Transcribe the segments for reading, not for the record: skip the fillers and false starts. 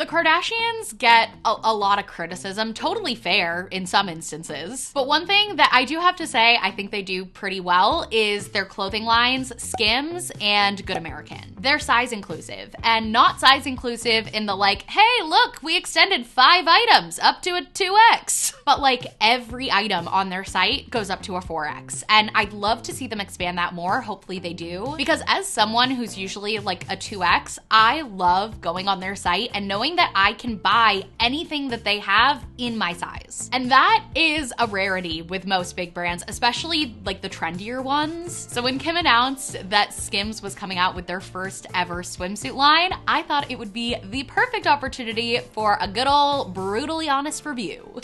Kardashians get a lot of criticism, totally fair in some instances. But one thing that I do have to say I think they do pretty well is their clothing lines, Skims and Good American. They're size inclusive, and not size inclusive in the like, hey, look, we extended 5 items up to a 2X. But like every item on their site goes up to a 4X. And I'd love to see them expand that more. Hopefully they do. Because as someone who's usually like a 2X, I love going on their site and knowing that I can buy anything that they have in my size. And that is a rarity with most big brands, especially like the trendier ones. So when Kim announced that Skims was coming out with their first ever swimsuit line, I thought it would be the perfect opportunity for a good old brutally honest review.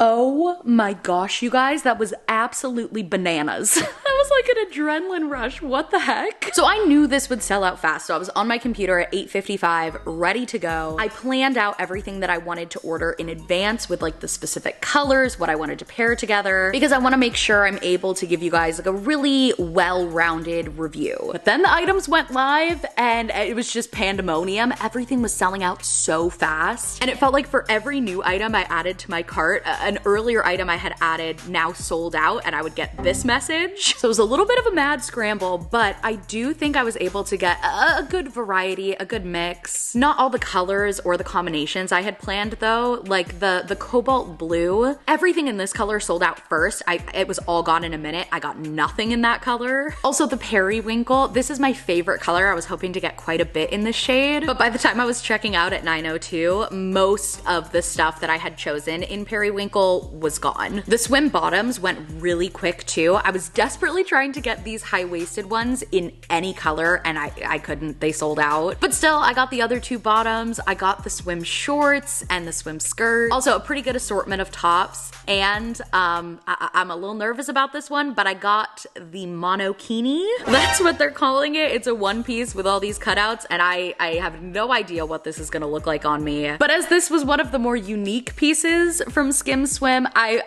Oh my gosh, you guys, that was absolutely bananas. That was like an adrenaline rush. What the heck? So I knew this would sell out fast. So I was on my computer at 8:55, ready to go. I planned out everything that I wanted to order in advance with like the specific colors, what I wanted to pair together, because I want to make sure I'm able to give you guys like a really well-rounded review. But then the items went live and it was just pandemonium. Everything was selling out so fast. And it felt like for every new item I added to my cart, an earlier item I had added now sold out, and I would get this message. So it was a little bit of a mad scramble, but I do think I was able to get a good variety, a good mix. Not all the colors or the combinations I had planned though, like the cobalt blue. Everything in this color sold out first. It was all gone in a minute. I got nothing in that color. Also the periwinkle, this is my favorite color. I was hoping to get quite a bit in this shade, but by the time I was checking out at 9:02, most of the stuff that I had chosen in periwinkle was gone. The swim bottoms went really quick too. I was desperately trying to get these high-waisted ones in any color and I couldn't, they sold out. But still, I got the other 2 bottoms. I got the swim shorts and the swim skirt. Also a pretty good assortment of tops. And I'm a little nervous about this one, but I got the Monokini. That's what they're calling it. It's a one piece with all these cutouts and I have no idea what this is gonna look like on me. But as this was one of the more unique pieces from Skims Swim, I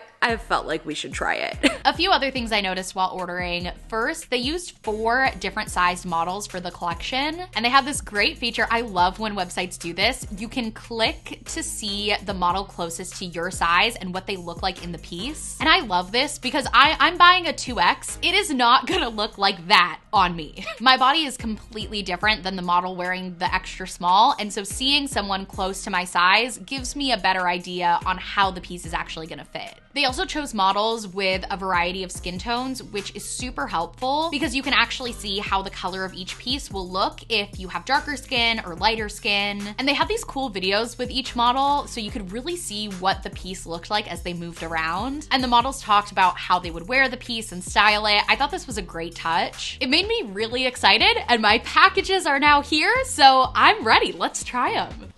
felt like we should try it. A few other things I noticed while ordering. First, they used 4 different sized models for the collection, and they have this great feature. I love when websites do this. You can click to see the model closest to your size and what they look like in the piece. And I love this because I'm buying a 2X. It is not gonna look like that on me. My body is completely different than the model wearing the extra small, and so seeing someone close to my size gives me a better idea on how the piece is actually gonna fit. They also chose models with a variety of skin tones, which is super helpful because you can actually see how the color of each piece will look if you have darker skin or lighter skin. And they have these cool videos with each model, so you could really see what the piece looked like as they moved around. And the models talked about how they would wear the piece and style it. I thought this was a great touch. It made me really excited, and my packages are now here, so I'm ready. Let's try them.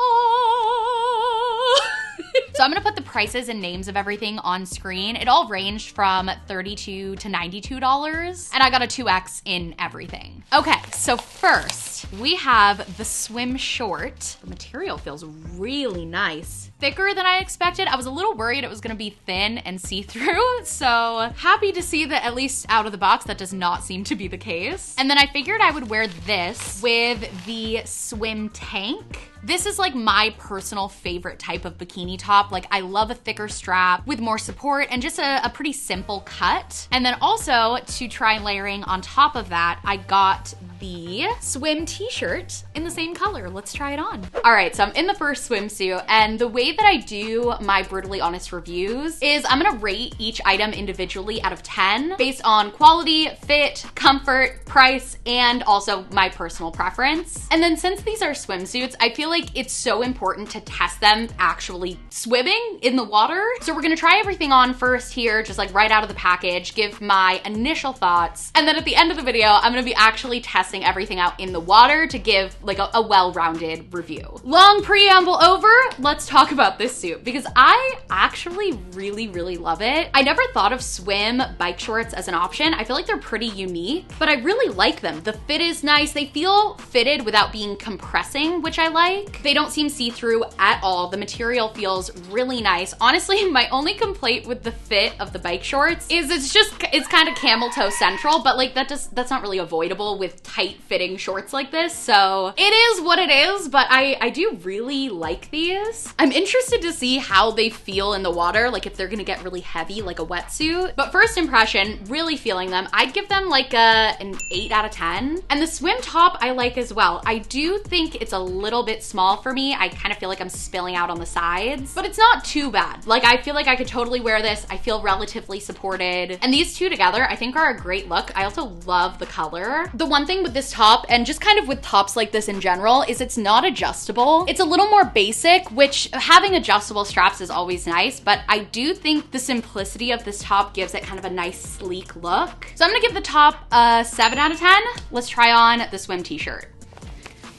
So I'm gonna put the prices and names of everything on screen. It all ranged from $32 to $92, and I got a 2X in everything. Okay, so first we have the swim short. The material feels really nice. Thicker than I expected. I was a little worried it was gonna be thin and see-through, so happy to see that at least out of the box that does not seem to be the case. And then I figured I would wear this with the swim tank. This is like my personal favorite type of bikini top. Like I love a thicker strap with more support and just a pretty simple cut. And then also to try layering on top of that, I got the swim t-shirt in the same color. Let's try it on. All right, so I'm in the first swimsuit, and the way that I do my brutally honest reviews is I'm gonna rate each item individually out of 10 based on quality, fit, comfort, price, and also my personal preference. And then since these are swimsuits, I feel like it's so important to test them actually swimming in the water. So we're gonna try everything on first here, just like right out of the package, give my initial thoughts. And then at the end of the video, I'm gonna be actually testing everything out in the water to give like a well-rounded review. Long preamble over, let's talk about this suit because I actually really love it. I never thought of swim bike shorts as an option. I feel like they're pretty unique, but I really like them. The fit is nice. They feel fitted without being compressing, which I like. They don't seem see-through at all. The material feels really nice. Honestly, my only complaint with the fit of the bike shorts is it's kind of camel toe central, but like that's not really avoidable with tight fitting shorts like this. So it is what it is, but I do really like these. I'm interested to see how they feel in the water, like if they're gonna get really heavy like a wetsuit. But first impression, really feeling them. I'd give them like an 8 out of 10. And the swim top I like as well. I do think it's a little bit small for me. I kind of feel like I'm spilling out on the sides, but it's not too bad. Like I feel like I could totally wear this. I feel relatively supported. And these two together I think are a great look. I also love the color. The one thing with this top, and just kind of with tops like this in general, is it's not adjustable. It's a little more basic, which having adjustable straps is always nice, but I do think the simplicity of this top gives it kind of a nice sleek look. So I'm gonna give the top a 7 out of 10. Let's try on the swim t-shirt.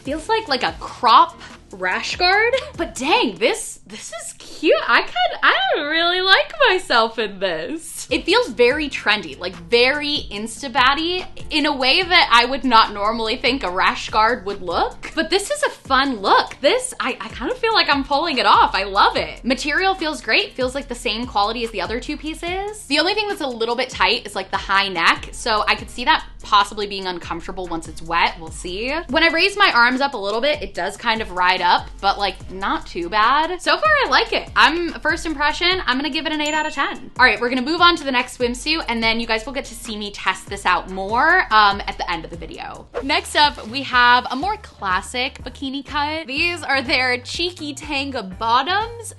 Feels like a crop rash guard, but dang, this is cute. I really like myself in this. It feels very trendy, like very Insta-batty in a way that I would not normally think a rash guard would look, but this is a fun look. This, I kind of feel like I'm pulling it off. I love it. Material feels great, feels like the same quality as the other two pieces. The only thing that's a little bit tight is like the high neck, so I could see that possibly being uncomfortable once it's wet. We'll see. When I raise my arms up a little bit, it does kind of ride up, but like not too bad. So far I like it. First impression, I'm gonna give it an 8 out of 10. All right, we're gonna move on to the next swimsuit, and then you guys will get to see me test this out more at the end of the video. Next up, we have a more classic bikini cut. These are their cheeky tanga bottoms.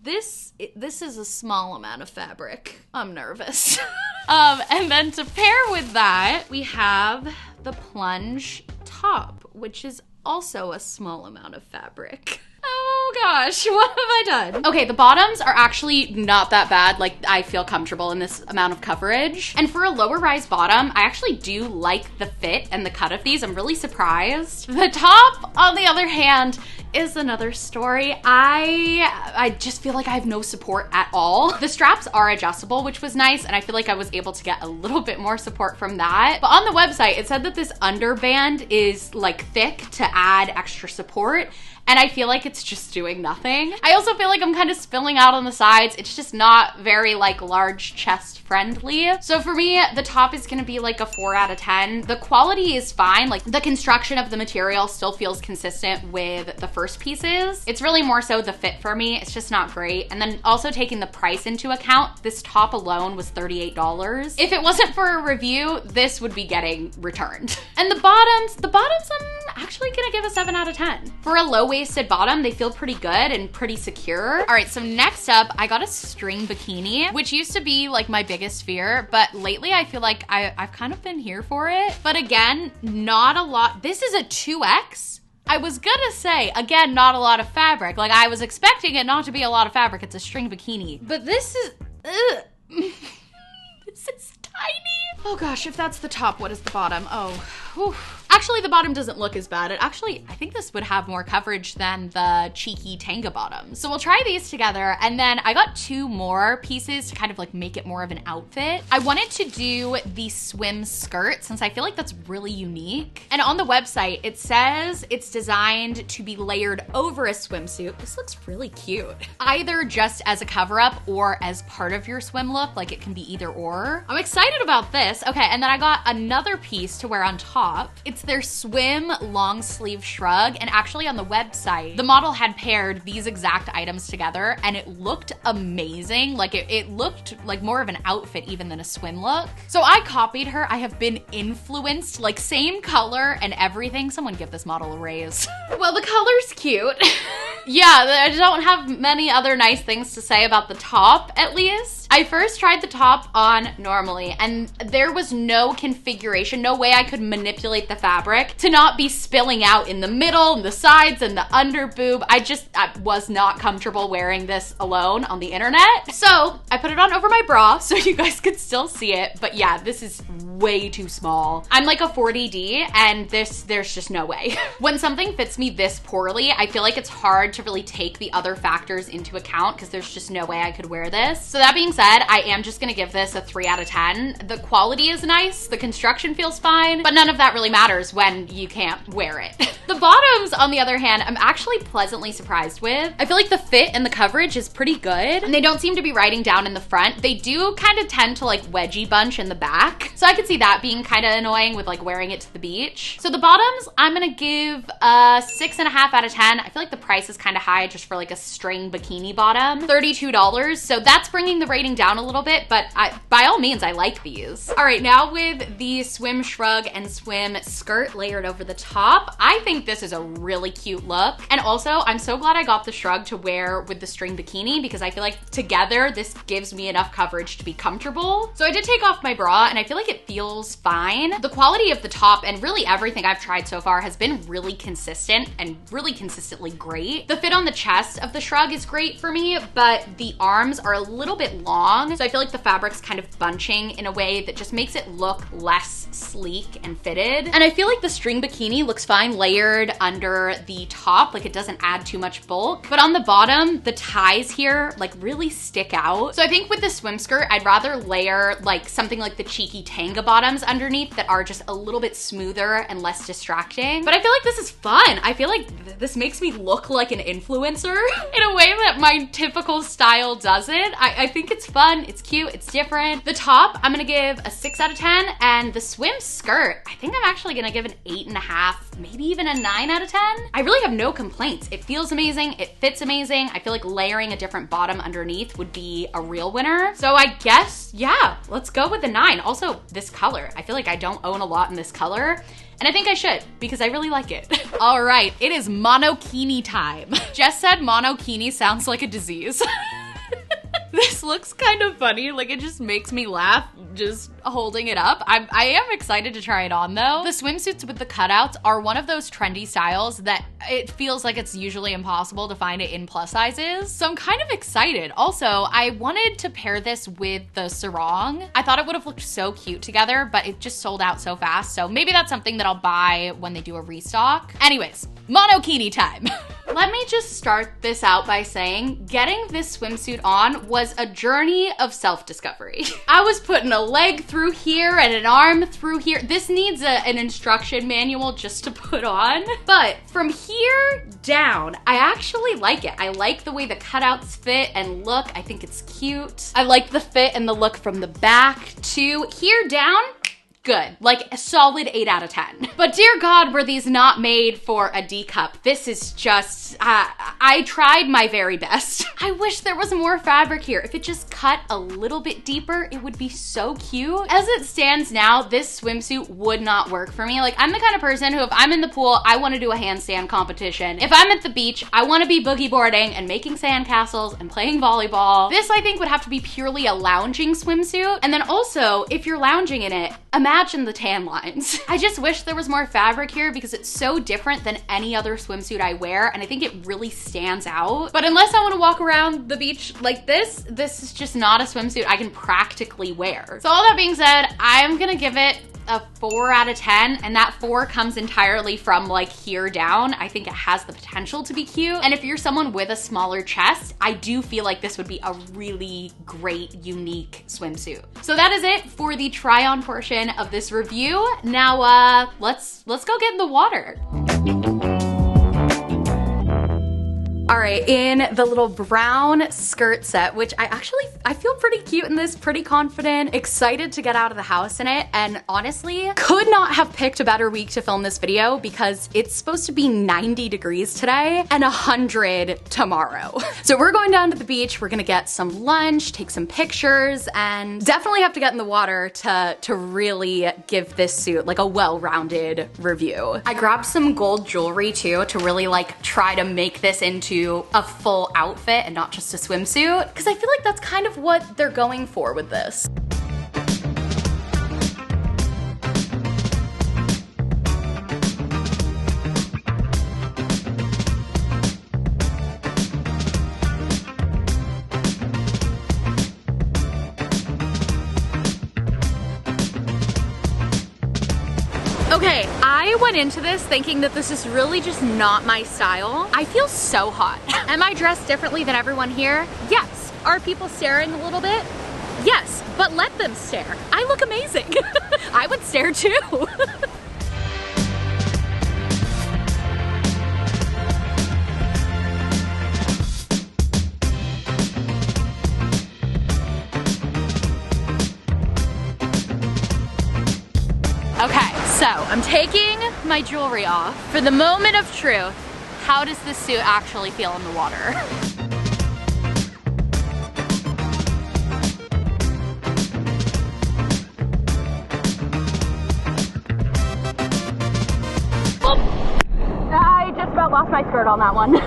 This is a small amount of fabric. I'm nervous. And then to pair with that, we have the plunge top, which is also a small amount of fabric. Oh gosh, what have I done? Okay, the bottoms are actually not that bad. Like, I feel comfortable in this amount of coverage. And for a lower rise bottom, I actually do like the fit and the cut of these. I'm really surprised. The top, on the other hand, is another story. I just feel like I have no support at all. The straps are adjustable, which was nice, and I feel like I was able to get a little bit more support from that. But on the website, it said that this underband is like thick to add extra support, and I feel like it's just doing nothing. I also feel like I'm kind of spilling out on the sides. It's just not very like large chest friendly. So for me, the top is gonna be like a 4 out of 10. The quality is fine. Like the construction of the material still feels consistent with the first pieces. It's really more so the fit for me. It's just not great. And then also taking the price into account, this top alone was $38. If it wasn't for a review, this would be getting returned. And the bottoms I'm actually gonna give a 7 out of 10. For a low-waisted bottom, they feel pretty good and pretty secure. All right, so next up, I got a string bikini, which used to be like my biggest fear, but lately I feel like I've kind of been here for it. But again, not a lot. This is a 2X. I was gonna say, again, not a lot of fabric. Like I was expecting it not to be a lot of fabric. It's a string bikini, but this is, this is tiny. Oh gosh, if that's the top, what is the bottom? Oh, whew. Actually, the bottom doesn't look as bad. I think this would have more coverage than the cheeky tanga bottoms. So we'll try these together. And then I got 2 more pieces to kind of like make it more of an outfit. I wanted to do the swim skirt since I feel like that's really unique. And on the website, it says it's designed to be layered over a swimsuit. This looks really cute. Either just as a cover up or as part of your swim look, like it can be either or. I'm excited about this. Okay, and then I got another piece to wear on top. It's their swim long sleeve shrug, and actually on the website, the model had paired these exact items together and it looked amazing. Like it looked like more of an outfit even than a swim look. So I copied her. I have been influenced, like same color and everything. Someone give this model a raise. Well, the color's cute. Yeah, I don't have many other nice things to say about the top, at least. I first tried the top on normally, and there was no configuration, no way I could manipulate the fabric to not be spilling out in the middle and the sides and the under boob. I was not comfortable wearing this alone on the internet. So I put it on over my bra so you guys could still see it. But yeah, this is way too small. I'm like a 40D and there's just no way. When something fits me this poorly, I feel like it's hard to really take the other factors into account because there's just no way I could wear this. So that being said, I am just gonna give this a 3 out of 10. The quality is nice, the construction feels fine, but none of that really matters when you can't wear it. The bottoms, on the other hand, I'm actually pleasantly surprised with. I feel like the fit and the coverage is pretty good, and they don't seem to be riding down in the front. They do kind of tend to like wedgie bunch in the back, so I could see that being kind of annoying with like wearing it to the beach. So the bottoms, I'm gonna give a 6.5 out of 10. I feel like the price is kind of high just for like a string bikini bottom, $32. So that's bringing the rating down a little bit, but by all means, I like these. All right, now with the swim shrug and swim skirt layered over the top, I think this is a really cute look. And also, I'm so glad I got the shrug to wear with the string bikini because I feel like together, this gives me enough coverage to be comfortable. So I did take off my bra and I feel like it feels fine. The quality of the top and really everything I've tried so far has been really consistent and really consistently great. The fit on the chest of the shrug is great for me, but the arms are a little bit long. So I feel like the fabric's kind of bunching in a way that just makes it look less sleek and fitted. And I feel like the string bikini looks fine layered under the top, like it doesn't add too much bulk. But on the bottom, the ties here like really stick out. So I think with the swim skirt, I'd rather layer like something like the cheeky tanga bottoms underneath that are just a little bit smoother and less distracting. But I feel like this is fun. I feel like this makes me look like an influencer in a way that my typical style doesn't. I think it's fun, it's cute, it's different. The top, I'm gonna give a 6 out of 10, and the swim skirt, I think I'm actually gonna give an 8.5, maybe even a 9 out of 10. I really have no complaints. It feels amazing, it fits amazing. I feel like layering a different bottom underneath would be a real winner. So I guess, yeah, let's go with the 9. Also, this color, I feel like I don't own a lot in this color, and I think I should because I really like it. All right, it is Monokini time. Jess said Monokini sounds like a disease. This looks kind of funny, like it just makes me laugh just holding it up. I am excited to try it on though. The swimsuits with the cutouts are one of those trendy styles that it feels like it's usually impossible to find it in plus sizes. So I'm kind of excited. Also, I wanted to pair this with the sarong. I thought it would have looked so cute together, but it just sold out so fast. So maybe that's something that I'll buy when they do a restock. Anyways, Monokini time. Let me just start this out by saying getting this swimsuit on was a journey of self-discovery. I was putting a leg through here and an arm through here. This needs an instruction manual just to put on. But from here down, I actually like it. I like the way the cutouts fit and look. I think it's cute. I like the fit and the look from the back too. Here down, good, like a solid 8 out of 10. But dear God, were these not made for a D cup? This is just, I tried my very best. I wish there was more fabric here. If it just cut a little bit deeper, it would be so cute. As it stands now, this swimsuit would not work for me. Like, I'm the kind of person who, if I'm in the pool, I want to do a handstand competition. If I'm at the beach, I want to be boogie boarding and making sandcastles and playing volleyball. This, I think, would have to be purely a lounging swimsuit. And then also, if you're lounging in it, imagine the tan lines. I just wish there was more fabric here because it's so different than any other swimsuit I wear, and I think it really stands out. But unless I want to walk around the beach like this is just not a swimsuit I can practically wear. So all that being said, I'm gonna give it a 4 out of 10, and that 4 comes entirely from like here down. I think it has the potential to be cute, and if you're someone with a smaller chest, I do feel like this would be a really great, unique swimsuit. So that is it for the try on portion of this review. Now let's go get in the water. All right, in the little brown skirt set, which I feel pretty cute in this, pretty confident, excited to get out of the house in it, and honestly, could not have picked a better week to film this video because it's supposed to be 90 degrees today and 100 tomorrow. So we're going down to the beach, we're gonna get some lunch, take some pictures, and definitely have to get in the water to really give this suit like a well-rounded review. I grabbed some gold jewelry too to really like try to make this into into a full outfit and not just a swimsuit, because I feel like that's kind of what they're going for with this. Okay, I went into this thinking that this is really just not my style. I feel so hot. Am I dressed differently than everyone here? Yes. Are people staring a little bit? Yes, but let them stare. I look amazing. I would stare too. Okay, so I'm taking my jewelry off. For the moment of truth, how does this suit actually feel in the water? Oh, I just about lost my skirt on that one.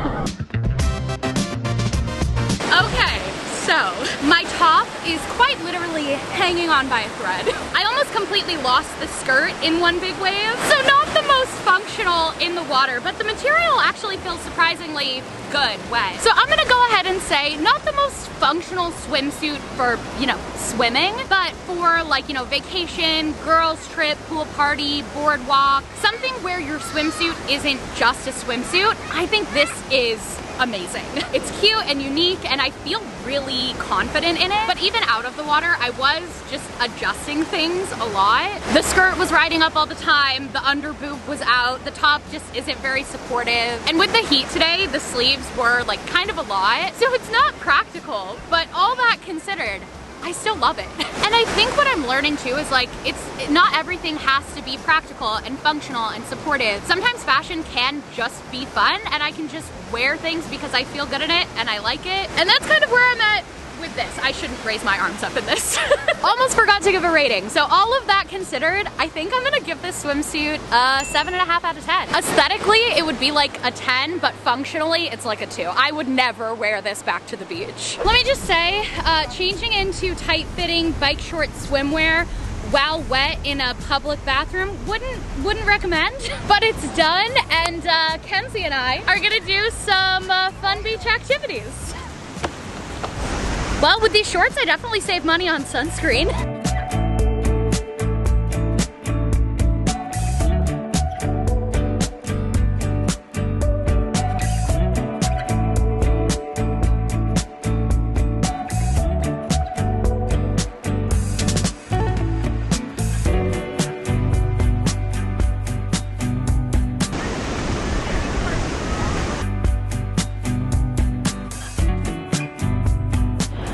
Okay. So, my top is quite literally hanging on by a thread. I almost completely lost the skirt in one big wave. So not the most functional in the water, but the material actually feels surprisingly good wet. So I'm gonna go ahead and say not the most functional swimsuit for, you know, swimming, but for like, you know, vacation, girls trip, pool party, boardwalk, something where your swimsuit isn't just a swimsuit. I think this is amazing. It's cute and unique and I feel really confident in it. But even out of the water, I was just adjusting things a lot. The skirt was riding up all the time, the under boob was out, the top just isn't very supportive. And with the heat today, the sleeves were like kind of a lot. So it's not practical, but all that considered, I still love it. And I think what I'm learning too is like, not everything has to be practical and functional and supportive. Sometimes fashion can just be fun and I can just wear things because I feel good in it and I like it. And that's kind of where I'm at with this. I shouldn't raise my arms up in this. Almost forgot to give a rating. So all of that considered, I think I'm gonna give this swimsuit a 7.5 out of 10. Aesthetically, it would be like a 10, but functionally, it's like a 2. I would never wear this back to the beach. Let me just say, changing into tight-fitting bike short swimwear while wet in a public bathroom, wouldn't recommend, but it's done, and Kenzie and I are gonna do some fun beach activities. Well, with these shorts, I definitely save money on sunscreen.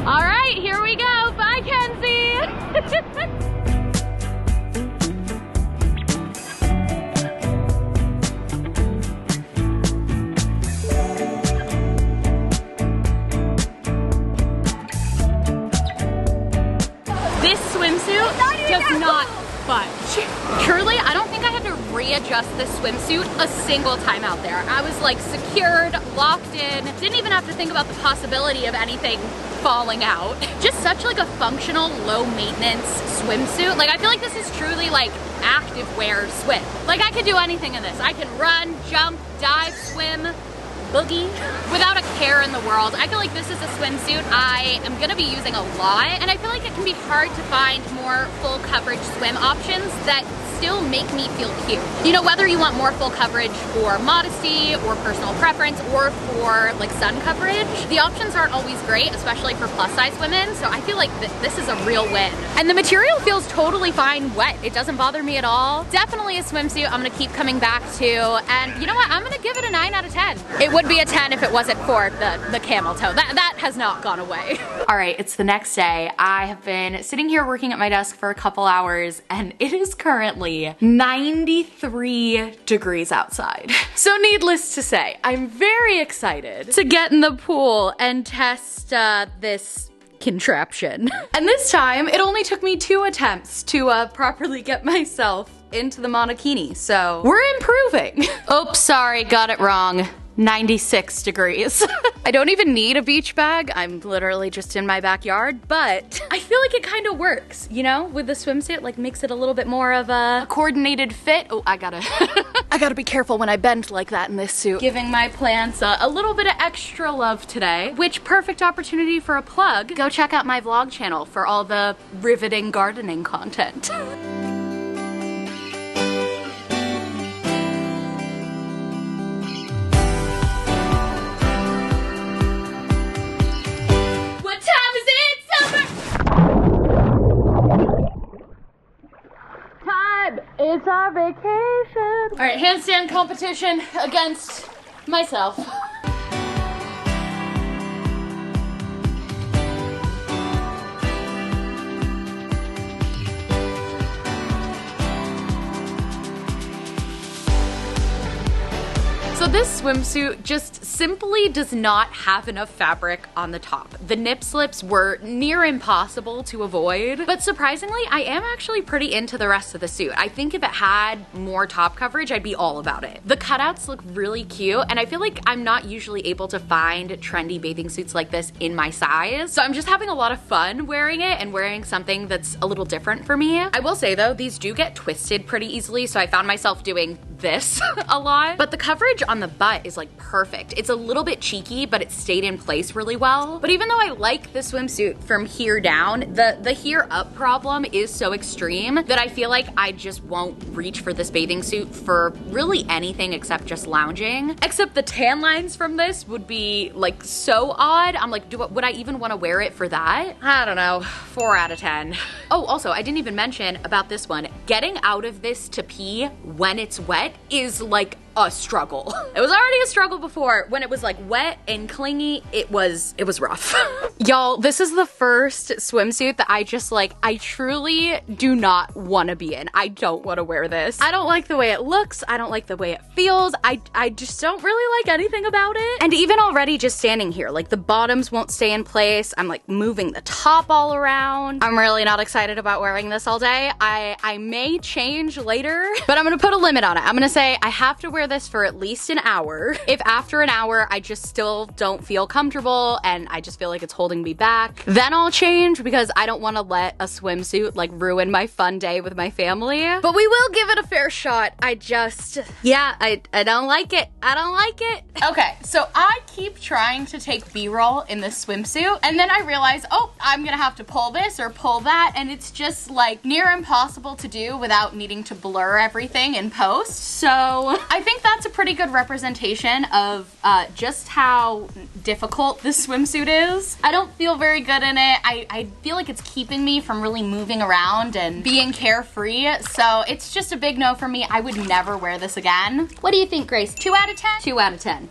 All right, here we go. Bye, Kenzie. This swimsuit does not budge. Truly, I don't think I had to readjust this swimsuit a single time out there. I was like secured, locked in, didn't even have to think about the possibility of anything falling out. Just such like a functional, low maintenance swimsuit. Like I feel like this is truly like active wear swim. Like I could do anything in this. I can run, jump, dive, swim, boogie without a care in the world. I feel like this is a swimsuit I am gonna be using a lot, and I feel like it can be hard to find more full coverage swim options that still make me feel cute. You know, whether you want more full coverage for modesty or personal preference or for like sun coverage, the options aren't always great, especially for plus size women. So I feel like this is a real win. And the material feels totally fine wet. It doesn't bother me at all. Definitely a swimsuit I'm gonna keep coming back to. And you know what? I'm gonna give it a 9 out of 10. It would be a 10 if it wasn't for the camel toe. That has not gone away. All right, it's the next day. I have been sitting here working at my desk for a couple hours and it is currently 93 degrees outside. So needless to say, I'm very excited to get in the pool and test this contraption. And this time, it only took me 2 attempts to properly get myself into the Monokini, so we're improving. Oops, sorry, got it wrong. 96 degrees. I don't even need a beach bag. I'm literally just in my backyard, but I feel like it kind of works, you know, with the swimsuit, like makes it a little bit more of a coordinated fit. Oh, I gotta be careful when I bend like that in this suit. Giving my plants a little bit of extra love today, which perfect opportunity for a plug. Go check out my vlog channel for all the riveting gardening content. It's our vacation. All right, handstand competition against myself. So this swimsuit just simply does not have enough fabric on the top. The nip slips were near impossible to avoid, but surprisingly, I am actually pretty into the rest of the suit. I think if it had more top coverage, I'd be all about it. The cutouts look really cute, and I feel like I'm not usually able to find trendy bathing suits like this in my size, so I'm just having a lot of fun wearing it and wearing something that's a little different for me. I will say though, these do get twisted pretty easily, so I found myself doing this a lot, but the coverage on the butt is like perfect. It's a little bit cheeky, but it stayed in place really well. But even though I like the swimsuit from here down, the here up problem is so extreme that I feel like I just won't reach for this bathing suit for really anything except just lounging. Except the tan lines from this would be like so odd. I'm like, would I even want to wear it for that? I don't know, 4 out of 10. Oh, also, I didn't even mention about this one. Getting out of this to pee when it's wet is like a struggle. It was already a struggle before. When it was like wet and clingy, it was rough. Y'all, this is the first swimsuit that I just like, I truly do not want to be in. I don't want to wear this. I don't like the way it looks. I don't like the way it feels. I just don't really like anything about it. And even already just standing here, like the bottoms won't stay in place. I'm like moving the top all around. I'm really not excited about wearing this all day. I may change later, but I'm gonna put a limit on it. I'm gonna say I have to wear this for at least an hour. If after an hour I just still don't feel comfortable and I just feel like it's holding me back, then I'll change, because I don't want to let a swimsuit like ruin my fun day with my family. But we will give it a fair shot. I don't like it. I don't like it. Okay, so I keep trying to take B-roll in this swimsuit, and then I realize, oh, I'm gonna have to pull this or pull that, and it's just like near impossible to do without needing to blur everything in post. So I think that's a pretty good representation of just how difficult this swimsuit is. I don't feel very good in it. I feel like it's keeping me from really moving around and being carefree, so it's just a big no for me. I would never wear this again. What do you think, Grace? 2 out of 10? 2 out of 10.